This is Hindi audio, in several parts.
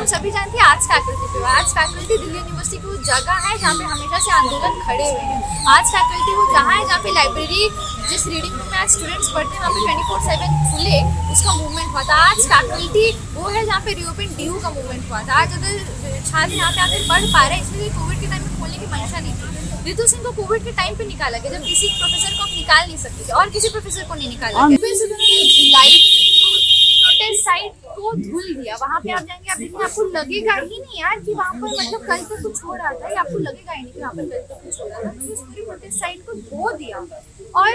हम सभी जानते हैं आर्ट्स फैकल्टी पे। आर्ट्स फैकल्टी दिल्ली यूनिवर्सिटी की वो जगह है जहाँ पे हमेशा से आंदोलन खड़े हुए हैं। आर्ट्स फैकल्टी वो जहाँ है जहाँ पे लाइब्रेरी, जिस रीडिंग रूम में आज स्टूडेंट्स पढ़ते हैं वहाँ पे 24/7 खुले, उसका मूवमेंट हुआ था। आर्ट्स फैकल्टी वो है जहाँ पे रीओपन DU का मूवमेंट हुआ था। आज अगर छात्र यहाँ पे आकर पढ़ पा रहे हैं इसलिए कोविड के टाइम में खोलने की मंशा नहीं थी। रितु सिंह को कोविड के टाइम पे निकाला गया जब किसी प्रोफेसर को आप निकाल नहीं सकते थे और किसी प्रोफेसर को नहीं निकाला गया। प्रोटेस्ट साइट को धुल दिया। वहाँ पे आप जाएंगे, आप देखेंगे, आपको लगेगा ही नहीं यार कि वहाँ पर मतलब कल तक कुछ हो रहा था, या आपको लगेगा ही नहीं कि वहाँ पर कल तक कुछ हो रहा था। तो इस पूरी प्रोटेस्ट साइट को धो दिया और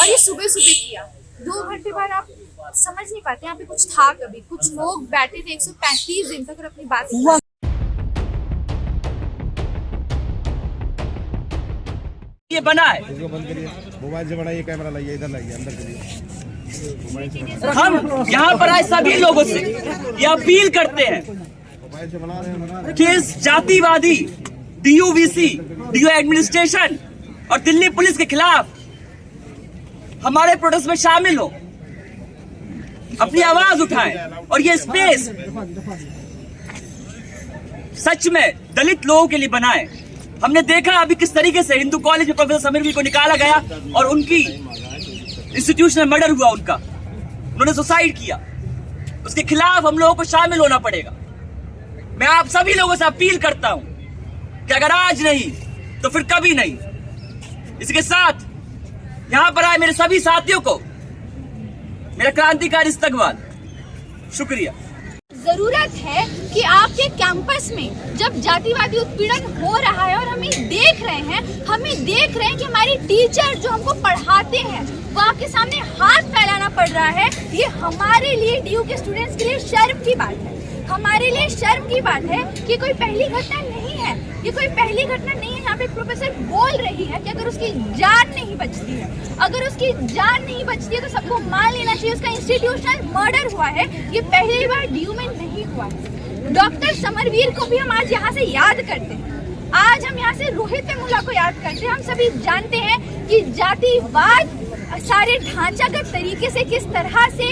ये सुबह सुबह किया। 2 घंटे बाद आप समझ नहीं पाते यहाँ पे कुछ था कभी। कुछ लोग बैठे थे 135 दिन तक और अपनी बात ये बना है। इसको बंद करिए, मोबाइल से बड़ा ये कैमरा लाइए, इधर लाइए, अंदर करिए। हम यहाँ पर आए सभी लोगों से ये अपील करते हैं मोबाइल से बना रहे हैं कि इस जातिवादी DUVC, DU एडमिनिस्ट्रेशन और दिल्ली पुलिस के खिलाफ हमारे प्रोटेस्ट में शामिल हो, अपनी आवाज उठाएं और ये स्पेस सच में दलित लोगों के लिए बनाएं। हमने देखा अभी किस तरीके से हिंदू कॉलेज में प्रोफेसर समीर वीर को निकाला गया और उनकी इंस्टीट्यूशनल मर्डर हुआ, उन्होंने सुसाइड किया। उसके खिलाफ हम लोगों को शामिल होना पड़ेगा। मैं आप सभी लोगों से अपील करता हूं कि अगर आज नहीं तो फिर कभी नहीं। इसके साथ यहां पर आए मेरे सभी साथियों को मेरा क्रांतिकारी इस्तकबाल। शुक्रिया। जरूरत है कि आपके कैंपस में जब जातिवादी उत्पीड़न हो रहा है और हमें देख रहे हैं कि हमारी टीचर जो हमको पढ़ाते हैं वो आपके सामने हाथ फैलाना पड़ रहा है, ये हमारे लिए DU के स्टूडेंट्स के लिए शर्म की बात है। हमारे लिए शर्म की बात है कि कोई पहली घटना नहीं है, ये कोई पहली घटना नहीं है। यहाँ पे प्रोफेसर बोल रही है कि अगर उसकी जान नहीं बचती है, तो सबको मान लेना चाहिए उसका इंस्टीट्यूशनल मर्डर हुआ है। ये पहली बार DU में नहीं हुआ है। डॉक्टर समरवीर को भी हम आज यहाँ से याद करते हैं। आज हम यहाँ से रोहित वेमुला को याद करते हैं। हम सभी जानते हैं कि जातिवाद सारे ढांचागत तरीके से किस तरह से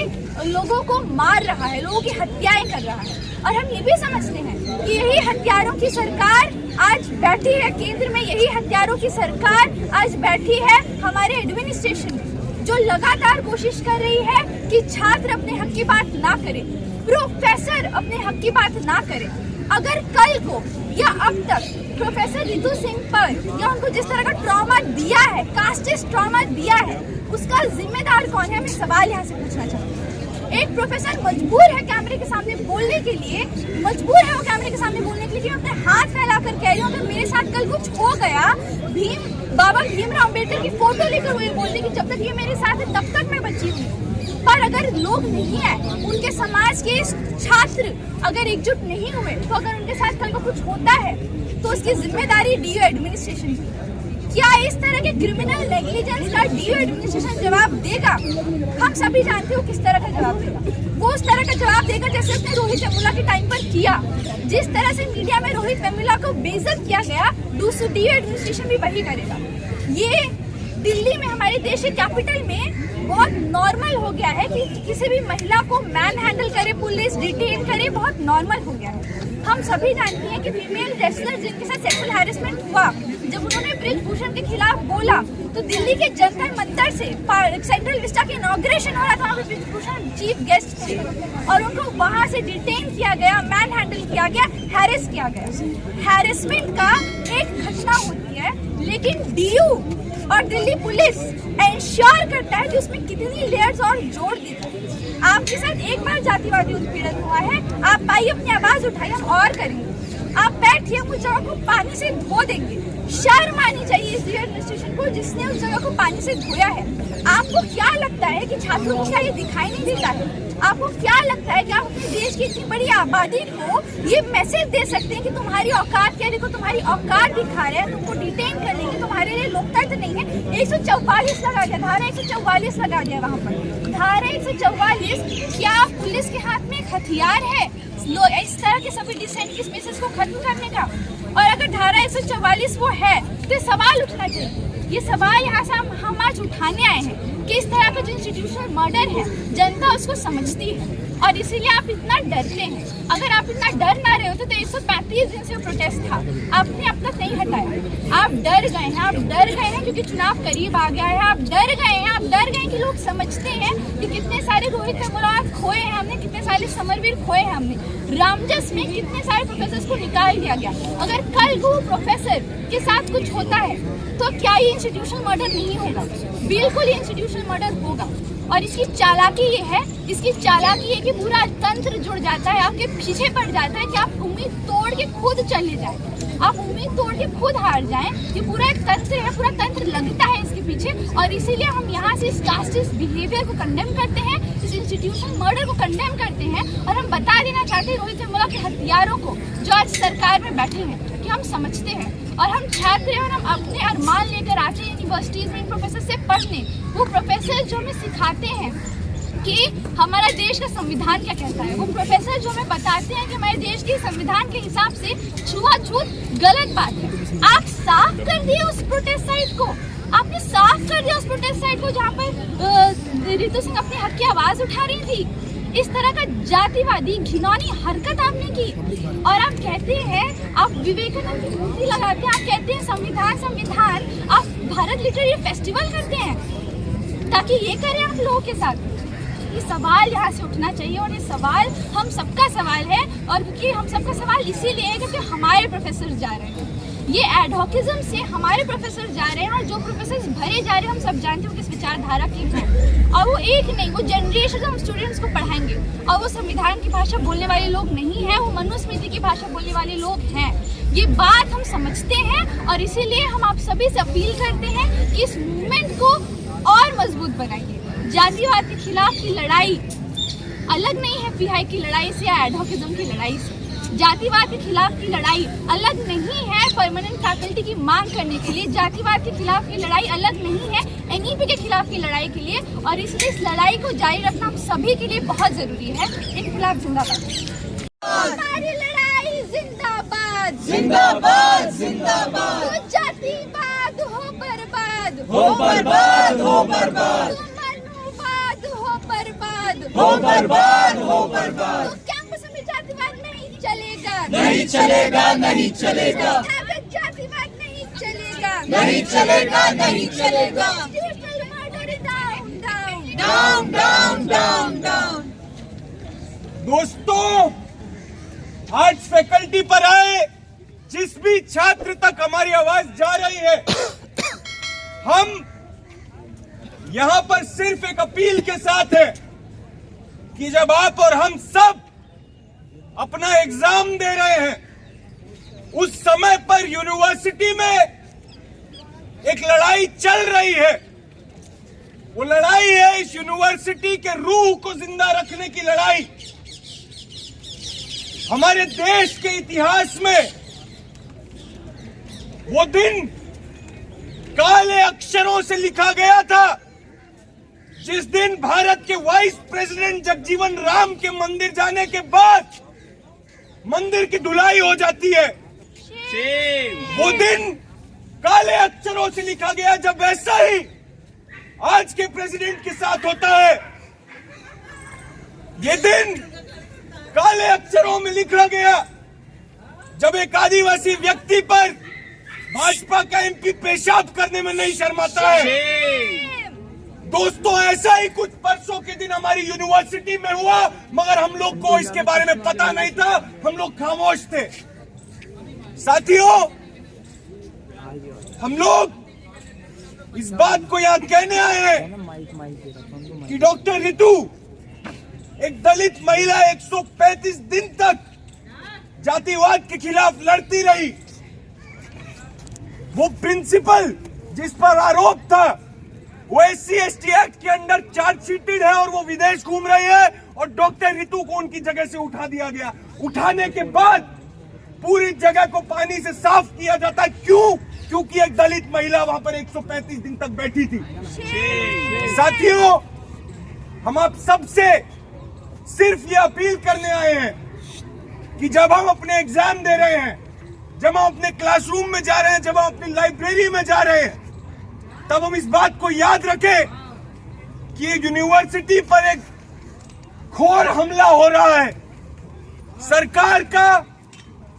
लोगों को मार रहा है, लोगों की हत्याएं कर रहा है। और हम ये भी समझते हैं कि यही हत्यारों की सरकार आज बैठी है केंद्र में, यही हत्यारों की सरकार आज बैठी है हमारे एडमिनिस्ट्रेशन में, जो लगातार कोशिश कर रही है कि छात्र अपने हक की बात ना करे, प्रोफेसर अपने हक की बात ना करे। अगर कल को या अब तक प्रोफेसर रितु सिंह पर या उनको जिस तरह का ट्रॉमा दिया है, कास्टिस्ट ट्रॉमा दिया है, उसका जिम्मेदार कौन है? हमें सवाल यहाँ से पूछना चाहिए। एक प्रोफेसर मजबूर है कैमरे के सामने बोलने के लिए, कि मैं अपने हाथ फैला कर कह रही हूँ अगर मेरे साथ कल कुछ हो गया, बाबा भीमराव अम्बेडकर की फोटो लेकर वो ये बोलते कि जब तक ये मेरे साथ है तब तक मैं बची हूँ। पर अगर लोग नहीं है, उनके समाज के छात्र अगर एकजुट नहीं हुए, तो अगर उनके साथ कल को कुछ होता है तो उसकी जिम्मेदारी DU एडमिनिस्ट्रेशन की। क्या इस तरह के क्रिमिनल नेग्लिजेंस का DU एडमिनिस्ट्रेशन जवाब देगा? हम सभी जानते हो किस तरह का जवाब देगा। वो उस तरह का जवाब देगा जैसे उसने रोहित वेमुला के टाइम पर किया। जिस तरह से मीडिया में रोहित वेमुला को बेइज्जत किया गया, DU एडमिनिस्ट्रेशन भी वही करेगा। ये दिल्ली में, हमारे देश के कैपिटल में बहुत नॉर्मल हो गया है कि किसी भी महिला को मैन हैंडल करे, पुलिस डिटेन करे, बहुत नॉर्मल हो गया है। हम सभी जानते हैं कि फीमेल रेसलर जिनके साथ सेक्सुअल हैरेसमेंट हुआ, जब उन्होंने ब्रिजभूषण के खिलाफ बोला तो दिल्ली के जंतर मंतर से सेंट्रल विस्टा के इनॉग्रेशन हो रहा था, वहाँ पे ब्रिजभूषण चीफ गेस्ट थे और उनको वहाँ से डिटेन किया गया, मैन हैंडल किया गया, हैरेस किया गया। हैरेसमेंट का एक घटना होती है, लेकिन DU और दिल्ली पुलिस इंश्योर करता है कि उसमें कितनी लेयर्स और जोड़ दी जाए। आपके साथ एक बार जातिवादी उत्पीड़न हुआ है, आप आइए अपनी आवाज उठाइए, हम और करेंगे। आप बैठिए, हम उस जगह को पानी से धो देंगे। शर्म आनी चाहिए इस एडमिनिस्ट्रेशन को जिसने उस जगह को पानी से धोया है। आपको क्या लगता है कि छात्रों को क्या ये दिखाई नहीं देता है? आपको क्या लगता है कि आप अपने देश की इतनी बड़ी आबादी को ये मैसेज दे सकते हैं कि तुम्हारी औकात क्या है? देखो तुम्हारी औकात दिखा रहे हैं, तुमको डिटेन कर लेंगे, तुम्हारे लिए लोकतंत्र नहीं है। 144 लगा दिया, धारा 144 लगा दिया वहाँ पर। धारा 144 क्या पुलिस के हाथ में एक हथियार है इस तरह के सभी डिसेंट की स्पेसेस को खत्म करने का? और अगर धारा 144 वो है तो सवाल उठना चाहिए। ये सवाल यहाँ से हम आज उठाने आए हैं कि इस तरह का जो इंस्टीट्यूशनल मर्डर है, जनता उसको समझती है। और इसीलिए आप इतना डरते हैं। अगर आप इतना डर ना रहे होते तो 135 दिन से प्रोटेस्ट था, आपने अब तक नहीं हटाया। आप डर गए हैं, आप डर गए हैं क्योंकि चुनाव करीब आ गया है। आप डर गए हैं, आप डर गए कि लोग समझते हैं कि कितने सारे रोहित मुराद खोए हैं हमने, कितने सारे समरवीर खोए हैं हमने। रामजस में कितने सारे प्रोफेसर को निकाल दिया गया। अगर कल वो प्रोफेसर के साथ कुछ होता है तो क्या ये इंस्टीट्यूशनल मर्डर नहीं होगा? बिल्कुल ये इंस्टीट्यूशनल मर्डर होगा। और इसकी चालाकी ये है, इसकी चालाकी है कि पूरा तंत्र जुड़ जाता है, आपके पीछे पड़ जाता है कि आप उम्मीद तोड़ के खुद चले जाएं, आप उम्मीद तोड़ के खुद हार जाएं। ये पूरा एक तंत्र है, पूरा तंत्र लगता है इसके पीछे। और इसीलिए हम यहाँ से इस कास्टिस्ट बिहेवियर को कंडेम करते हैं, इस इंस्टीट्यूशनल मर्डर को कंडेम करते हैं। और हम बता देना चाहते हैं रोहित वेमुला के हथियारों को जो आज सरकार में बैठे हैं कि हम समझते हैं और हम छात्र हैं और हम अपने अरमान लेकर आते हैं यूनिवर्सिटीज में इन प्रोफेसर से पढ़ने। वो प्रोफेसर जो हमें सिखाते हैं कि हमारा देश का संविधान क्या कहता है, वो प्रोफेसर जो हमें बताते हैं कि हमारे देश के संविधान के हिसाब से छुआछूत गलत बात है। आप साफ कर दिए उस प्रोटेस्ट साइट को, आपने साफ कर दिया उस प्रोटेस्ट साइट को जहाँ पर रितु सिंह अपने हक की आवाज उठा रही थी। इस तरह का जातिवादी घिनौनी हरकत आपने की और आप कहते हैं, आप विवेकानंद की मूर्ति लगाते हैं, आप कहते हैं संविधान संविधान, आप भारत लिटरेरी फेस्टिवल करते हैं ताकि ये करें आप लोगों के साथ। ये सवाल यहाँ से उठना चाहिए और ये सवाल हम सबका सवाल है। और क्योंकि हम सबका सवाल इसीलिए है क्योंकि हमारे प्रोफेसर जा रहे हैं, ये एडहॉकिज्म से हमारे प्रोफेसर जा रहे हैं और जो प्रोफेसर भरे जा रहे हैं हम सब जानते हैं किस विचारधारा के हैं। और वो एक नहीं, वो जनरेशन हम स्टूडेंट्स को पढ़ाएंगे और वो संविधान की भाषा बोलने वाले लोग नहीं हैं, वो मनुस्मृति की भाषा बोलने वाले लोग हैं। ये बात हम समझते हैं और इसीलिए हम आप सभी से अपील करते हैं कि इस मूवमेंट को और मजबूत बनाइए। जातिवाद के खिलाफ की लड़ाई अलग नहीं है फिहाई की लड़ाई से या एडहॉकिज्म की लड़ाई से। जातिवाद के खिलाफ की लड़ाई अलग नहीं है परमानेंट फैकल्टी की मांग करने के लिए। जातिवाद के खिलाफ की लड़ाई अलग नहीं है एनईपी के खिलाफ की लड़ाई के लिए। और इसलिए इस लड़ाई को जारी रखना हम सभी के लिए बहुत जरूरी है। इनकलाब जिंदाबाद। हमारी लड़ाई जिंदाबाद जिंदाबाद जिंदाबाद। तो जातिवाद हो बर्बाद, हो बर्बाद, हो बर्बाद, तो मनुवाद हो बर्बाद, हो बर्बाद, हो बर्बाद। तो कैंपस में जातिवाद नहीं चलेगा, नहीं चलेगा, नहीं चलेगा, जातिवाद नहीं चलेगा, नहीं चलेगा, नहीं चलेगा। Down down down down. दोस्तों, आज फैकल्टी पर आए जिस भी छात्र तक हमारी आवाज जा रही है, हम यहां पर सिर्फ एक अपील के साथ है कि जब आप और हम सब अपना एग्जाम दे रहे हैं, उस समय पर यूनिवर्सिटी में एक लड़ाई चल रही है। वो लड़ाई है इस यूनिवर्सिटी के रूह को जिंदा रखने की लड़ाई। हमारे देश के इतिहास में वो दिन काले अक्षरों से लिखा गया था जिस दिन भारत के वाइस प्रेसिडेंट जगजीवन राम के मंदिर जाने के बाद मंदिर की धुलाई हो जाती है। वो दिन काले अक्षरों से लिखा गया। जब वैसा ही आज के प्रेसिडेंट के साथ होता है, ये दिन काले अक्षरों में लिखा गया जब एक आदिवासी व्यक्ति पर भाजपा का एमपी पेशाब करने में नहीं शर्माता है। दोस्तों, ऐसा ही कुछ परसों के दिन हमारी यूनिवर्सिटी में हुआ, मगर हम लोग को इसके बारे में पता नहीं था, हम लोग खामोश थे। साथियों, हम लोग इस बात को याद कहने आए हैं कि डॉक्टर रितु एक दलित महिला 135 दिन तक जातिवाद के खिलाफ लड़ती रही। वो प्रिंसिपल जिस पर आरोप था वो SC/ST एक्ट के अंडर चार्जशीटेड है और वो विदेश घूम रही है और डॉक्टर रितु को उनकी जगह से उठा दिया गया। उठाने के बाद पूरी जगह को पानी से साफ किया जाता है। क्यों? क्योंकि एक दलित महिला वहां पर 135 दिन तक बैठी थी। साथियों, हम आप सबसे सिर्फ ये अपील करने आए हैं कि जब हम अपने एग्जाम दे रहे हैं, जब हम अपने क्लासरूम में जा रहे हैं, जब हम अपनी लाइब्रेरी में जा रहे हैं, तब हम इस बात को याद रखें कि यूनिवर्सिटी पर एक घोर हमला हो रहा है सरकार का,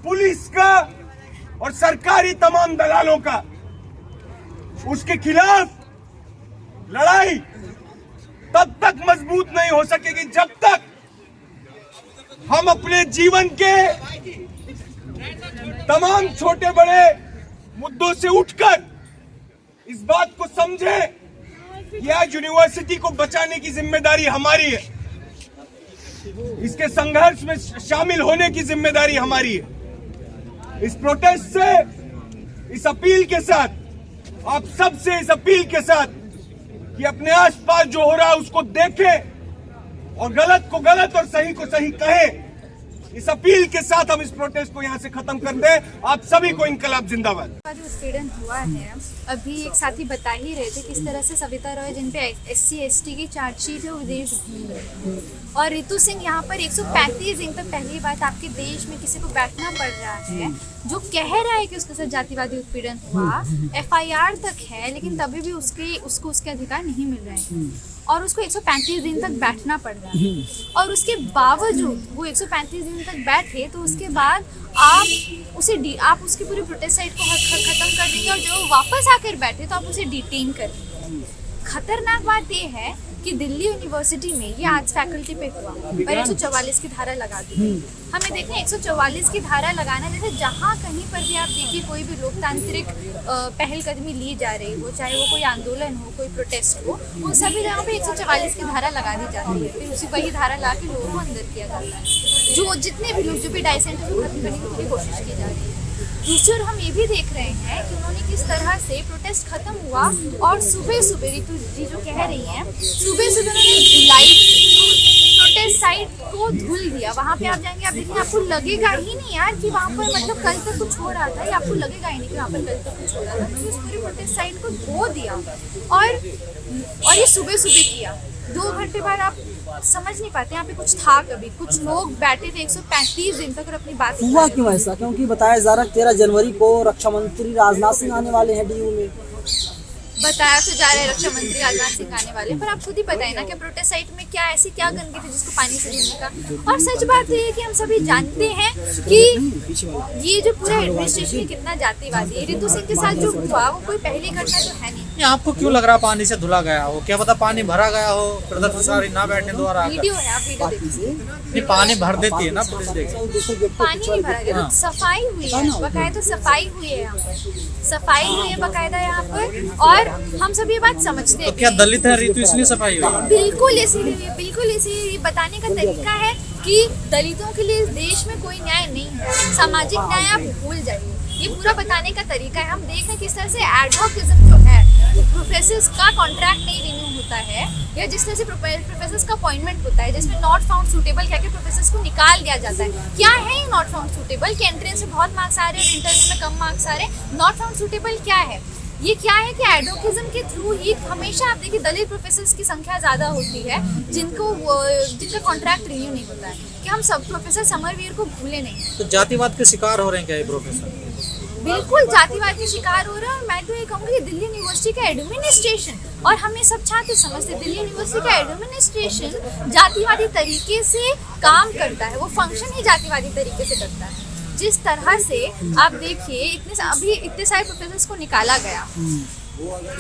पुलिस का और सरकारी तमाम दलालों का। उसके खिलाफ लड़ाई तब तक मजबूत नहीं हो सकेगी जब तक हम अपने जीवन के तमाम छोटे बड़े मुद्दों से उठकर इस बात को समझे कि आज यूनिवर्सिटी को बचाने की जिम्मेदारी हमारी है, इसके संघर्ष में शामिल होने की जिम्मेदारी हमारी है। इस प्रोटेस्ट से, इस अपील के साथ, आप सबसे इस अपील के साथ कि अपने आसपास जो हो रहा है उसको देखें और गलत को गलत और सही को सही कहें, इस अपील के साथ हम इस प्रोटेस्ट को यहाँ से खत्म कर दें। आप सभी को इनकलाब जिंदाबाद। जो उत्पीड़न हुआ है, अभी एक साथी बता ही रहे थे किस तरह से सविता रॉय जिन पे SC ST की चार्जशीट है वो विदेश घूम रहे हैं, और रितु सिंह यहाँ पर 135 दिन तक पहली बात आपके देश में किसी को बैठना पड़ रहा है जो कह रहा है कि उसके साथ जातिवादी उत्पीड़न हुआ, FIR तक है, लेकिन तभी भी उसको उसके अधिकार नहीं मिल रहे हैं और उसको 135 दिन तक बैठना पड़ रहा है। और उसके बावजूद वो 135 दिन तक बैठे तो उसके बाद आप उसकी पूरी प्रोटेस्ट साइट को खत्म कर देंगे, और जब वो वापस आकर बैठे तो आप उसे डिटेन कर देंगे। खतरनाक बात ये है कि दिल्ली यूनिवर्सिटी में ये आज फैकल्टी पे हुआ और 144 की धारा लगा दी। हमें देखते हैं 144 की धारा लगाना, जैसे जहाँ कहीं पर भी आप देखिए कोई भी लोकतांत्रिक पहलकदमी ली जा रही हो, चाहे वो कोई आंदोलन हो, कोई प्रोटेस्ट हो, उन सभी जगहों पे 144 की धारा लगा दी जाती है। फिर उसी वही धारा ला के लोगों को अंदर किया जाता है। जो जितने भी लोग जो भी डाइसेंट है उसको खत्म करने की पूरी कोशिश की जा रही है। दूसरी ओर हम ये भी देख रहे हैं कि उन्होंने किस तरह से प्रोटेस्ट खत्म हुआ और सुबह सुबह रितु जी जो कह रही हैं, सुबह सुबह उन्होंने प्रोटेस्ट साइट को धुल दिया। वहाँ पे आप जाएंगे, आप देखेंगे, आपको लगेगा ही नहीं यार कि वहाँ पर मतलब कल तक कुछ हो रहा था, या आपको लगेगा ही नहीं कि वहाँ पर कल तक कुछ हो रहा था। तो उस पूरी प्रोटेस्ट साइट को धो दिया और ये सुबह सुबह किया। 2 घंटे बाद आप समझ नहीं पाते यहाँ पे कुछ था कभी, कुछ लोग बैठे थे 135 दिन तक और अपनी बात हुआ क्यों ऐसा? क्योंकि बताया जा रहा है 13 जनवरी को रक्षा मंत्री राजनाथ सिंह आने वाले हैं DU में। बताया तो जा रहा है रक्षा मंत्री राजनाथ सिंह आने वाले, पर आप खुद ही बताए ना कि प्रोटेस्ट साइट में क्या ऐसी क्या गंदगी थी जिसको पानी से धोने का। और सच बात ये है कि हम सभी जानते हैं कि ये जो पूरा एडमिनिस्ट्रेशन कितना जातिवादी है। रितु सिंह के साथ जो हुआ वो कोई पहली घटना तो है नहीं। आपको क्यों लग रहा है पानी से धुला गया हो? क्या पता पानी भरा गया हो, प्रदर्शनकारी ना बैठने द्वारा। वीडियो है, आप वीडियो देखिए। नहीं, पानी भर देती है ना पुलिस, देखिए पानी नहीं भरा गया, सफाई हुई है, बकायदा सफाई हुई है यहाँ पर, सफाई हुई है बकायदा यहाँ पर। और हम सब ये बात समझते हैं। तो क्या दलित है रितु इसलिए सफाई हुई? बिल्कुल इसीलिए, बिल्कुल इसीलिए बताने का तरीका है कि दलितों के लिए इस देश में कोई न्याय नहीं है, सामाजिक न्याय आप भूल जाइए। ये पूरा बताने का तरीका है। हम देख रहे हैं किस तरह से एडवोकेटिज्म जो है, प्रोफेसर्स का कॉन्ट्रैक्ट नहीं रिन्यू होता है, या जिस तरह से प्रोफेसर्स का अपॉइंटमेंट होता है जिसमें नॉट फाउंड सूटेबल कह के प्रोफेसर्स को निकाल दिया जाता है। क्या है ये नॉट फाउंड सूटेबल? कि एंट्रेंस में बहुत मार्क्स आ रहे हैं और इंटरव्यू में कम मार्क्स आ रहे हैं। नॉट फाउंड सूटेबल क्या है? ये क्या है कि एडवोकेटिज्म के थ्रू ही हमेशा आप देखिए दलित प्रोफेसर्स की संख्या ज़्यादा होती है जिनका कॉन्ट्रैक्ट रिन्यू नहीं होता है। कि हम सब प्रोफेसर समरवीर को भूले नहीं। तो जातिवाद के शिकार हो रहे हैं क्या ये प्रोफेसर? बिल्कुल जातिवाद के शिकार हो रहा है। और मैं तो ये कहूँगी कि दिल्ली यूनिवर्सिटी का एडमिनिस्ट्रेशन, और हम ये सब छात्र समझते, दिल्ली यूनिवर्सिटी का एडमिनिस्ट्रेशन जातिवादी तरीके से काम करता है, वो फंक्शन ही जातिवादी तरीके से करता है। जिस तरह से आप देखिए इतने सारे प्रोफेसर्स को निकाला गया।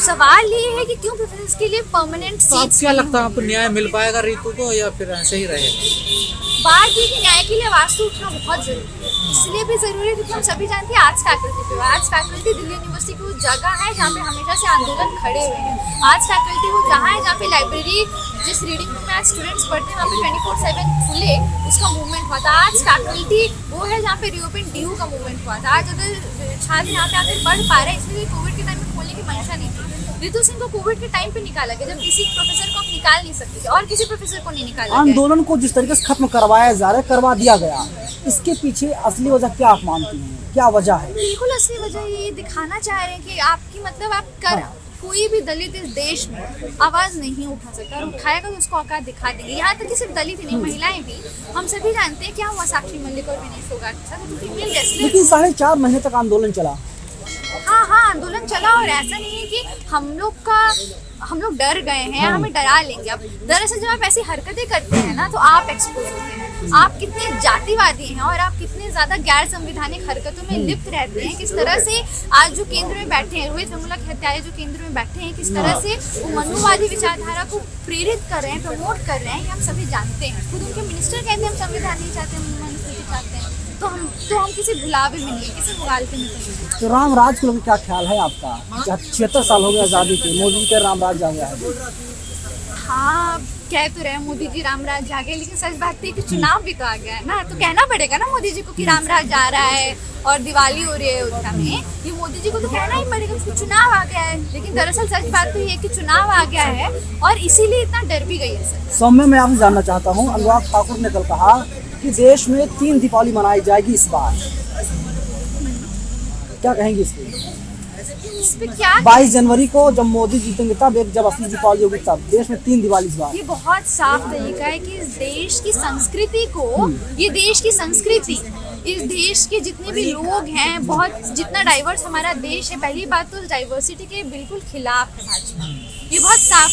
सवाल ये है कि क्यों प्रोफेसर्स के लिए परमानेंट तो आप क्या लगता है आपको न्याय मिल पाएगा रितु को, या फिर ऐसे ही रहेगा? बात ये कि न्याय के लिए आवाज तो उठना बहुत जरूरी है। इसलिए भी जरूरी है क्योंकि हम सभी जानते हैं आर्ट्स फैकल्टी पे, आर्ट्स फैकल्टी दिल्ली यूनिवर्सिटी की वो जगह है जहाँ पे हमेशा से आंदोलन खड़े हुए हैं। आर्ट्स फैकल्टी वो जहाँ है जहाँ पे लाइब्रेरी, जिस रीडिंग रूम में आज स्टूडेंट्स पढ़ते हैं वहाँ पे 24/7 खुले, उसका मूवमेंट हुआ था। आर्ट्स फैकल्टी वो है जहाँ पे रीओपन DU का मूवमेंट हुआ था। आज अगर छात्र यहाँ पे आकर पढ़ पा रहे हैं, इसलिए कोविड के टाइम में खोलने की मंशा नहीं थी। रितु सिंह को कोविड के टाइम पे निकाला गया जब किसी प्रोफेसर को आप निकाल नहीं सकते थे, और किसी प्रोफेसर को नहीं निकाला गया। आंदोलन को जिस तरीके से खत्म करवाया जा रहा है, करवा दिया गया, इसके पीछे असली वजह क्या आप मानती हैं? क्या वजह है? बिल्कुल असली वजह ये दिखाना चाह रहे हैं कि आपकी मतलब आप कर कोई भी दलित इस देश में आवाज नहीं उठा सकता, और उठाएगा तो उसको औकात दिखा देंगे। यहाँ तक कि सिर्फ दलित ही नहीं, महिलाएं भी। हम सभी जानते हैं क्या हुआ साक्षी मलिक और विनेश फोगाट के साथ, फीमेल रेसलर। लेकिन 4.5 महीने तक आंदोलन चला। हाँ, आंदोलन चला, और ऐसा नहीं है कि हम लोग का हम लोग डर गए हैं, हमें डरा लेंगे। अब दरअसल जब आप ऐसी हरकतें करते हैं ना तो आप एक्सपोज होते हैं। आप कितने जातिवादी हैं और आप कितने ज्यादा गैर संवैधानिक हरकतों में लिप्त रहते हैं। किस तरह से आज जो केंद्र में बैठे हैं, रोहित वेमुला के हत्यारे जो केंद्र में बैठे हैं, किस तरह से वो मनुवादी विचारधारा को प्रेरित कर रहे हैं, प्रमोट कर रहे हैं, ये हम सभी जानते हैं। खुद उनके मिनिस्टर कहते हैं हम संविधान नहीं चाहते, हम मनुस्मृति चाहते हैं। तो हम किसी भुलावे में नहीं है, किसी मुगालते में नहीं है। तो राम राज को लेकर क्या ख्याल है आपका? 76 साल हो गए आज़ादी के, मोदी के राम राज आ गया है। हाँ, कह तो रहे मोदी जी राम राज जागे, लेकिन सच बात है कि चुनाव भी तो आ गया है ना, तो कहना पड़ेगा ना मोदी जी को कि राम राज जा रहा है और दिवाली हो रही है अयोध्या में। ये मोदी जी को तो कहना ही पड़ेगा कि चुनाव आ गया है। लेकिन दरअसल सच बात तो ये है कि चुनाव आ गया है और इसीलिए इतना डर भी गई है सर। सौम्य, मैं आपसे जानना चाहता हूँ, अनुराग ठाकुर ने कल कहा कि देश में 3 दीपावली मनाई जाएगी इस बार, क्या कहेंगे इस पे? इस पे क्या 22 जनवरी को जब मोदी जीतेंगे तब जब असली दीपावली होगी तब देश में 3 दिवाली इस बार। ये बहुत साफ तरीका है कि इस देश की संस्कृति को, ये देश की संस्कृति, इस देश के जितने भी लोग हैं, बहुत जितना डाइवर्स हमारा देश है, पहली बात तो डाइवर्सिटी के बिल्कुल खिलाफ है भाजपा। ये बहुत साफ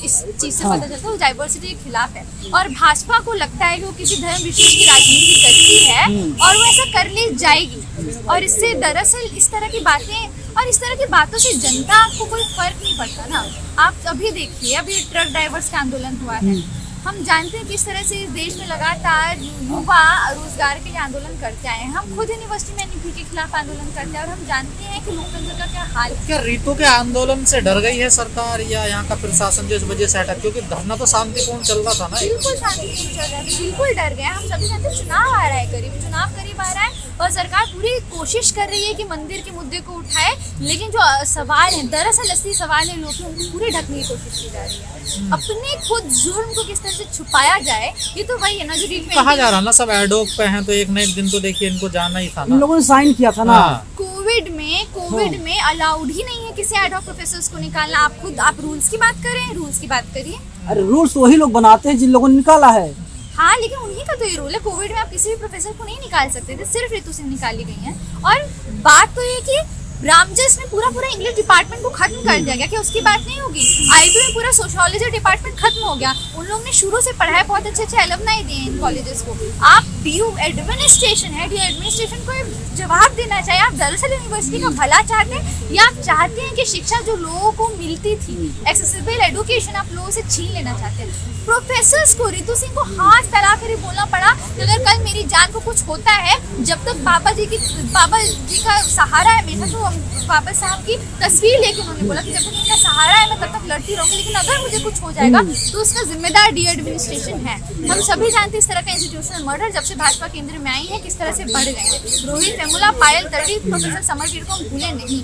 इस चीज़ से पता चलता है, वो डाइवर्सिटी के खिलाफ है। और भाजपा को लगता है कि वो किसी धर्म विशेष की राजनीति करती है और वो ऐसा करने जाएगी। और इससे दरअसल इस तरह की बातें और इस तरह की बातों से जनता को कोई फर्क नहीं पड़ता ना। आप अभी देखिए, अभी ट्रक ड्राइवर्स का आंदोलन हुआ है। हम जानते हैं किस तरह से इस देश में लगातार युवा रोजगार के लिए आंदोलन करते आए हैं। हम खुद यूनिवर्सिटी में एनईपी के खिलाफ आंदोलन करते हैं और हम जानते हैं कि लोकतंत्र का क्या हाल है। क्या रीतू के आंदोलन से डर गई है सरकार या यहाँ का प्रशासन जो इस वजह से हटा? क्योंकि धरना तो शांतिपूर्ण चल रहा था ना। बिल्कुल शांतिपूर्ण चल रहा है, बिल्कुल डर गए। हम सभी जानते हैं चुनाव आ रहा है, चुनाव करीब आ रहा है और सरकार पूरी कोशिश कर रही है कि मंदिर के मुद्दे को उठाए। लेकिन जो सवाल है, दरअसल असली सवाल है, लोग उनको पूरे ढकने की कोशिश की जा रही है। अपने खुद जुर्म को किस तरह से छुपाया जाए, ये तो वही है ना जो कहा जा रहा ना, सब एडोक पे हैं तो एक न एक दिन तो देखिए इनको जाना ही था ना। इन लोगों ने साइन किया था ना। कोविड में अलाउड ही नहीं है किसी एडहॉक प्रोफेसर्स को निकालना। आप रूल्स की बात करें, रूल्स की बात करिए। अरे रूल्स वही लोग बनाते हैं जिन लोगों ने निकाला है। हाँ, लेकिन उन्हीं का तो ये रूल है। कोविड में आप किसी भी प्रोफेसर को नहीं निकाल सकते थे, सिर्फ ऋतु सिंह निकाली गई हैं। और बात तो ये कि रामजस में पूरा इंग्लिश डिपार्टमेंट को खत्म कर दिया गया, कि उसकी बात नहीं होगी। आईपी में पूरा सोशियोलॉजी डिपार्टमेंट खत्म हो गया। उन लोगों ने शुरू से पढ़ाया, बहुत अच्छे एलुमनाई दिए इन कॉलेजेस को। आप डीयू एडमिनिस्ट्रेशन है, एडमिनिस्ट्रेशन को जवाब देना चाहिए। आप दरअसल यूनिवर्सिटी का भला चाहते हैं या आप चाहते हैं कि शिक्षा जो लोगों को मिलती थी, एक्सेसिबल एजुकेशन, आप लोगों से छीन लेना चाहते हैं? प्रोफेसर्स को, ऋतु सिंह को हाथ फैला कर ही बोलना पड़ा कि अगर कल मेरी जान को कुछ होता है, जब तक बाबा जी का सहारा है मेरा, तो बाबा साहब की तस्वीर लेके उन्होंने बोला कि जब तक इनका सहारा है मैं तब तक लड़ती रहूंगी, लेकिन अगर मुझे कुछ हो जाएगा तो उसका जिम्मेदार डी एडमिनिस्ट्रेशन है। हम सभी जानते हैं इस तरह का इंस्टीट्यूशनल मर्डर जब से भाजपा केंद्र में आई है किस तरह से बढ़ गए हैं। रोहित वेमुला, पायल तड़वी, प्रोफेसर समरवीर को हम भूले नहीं।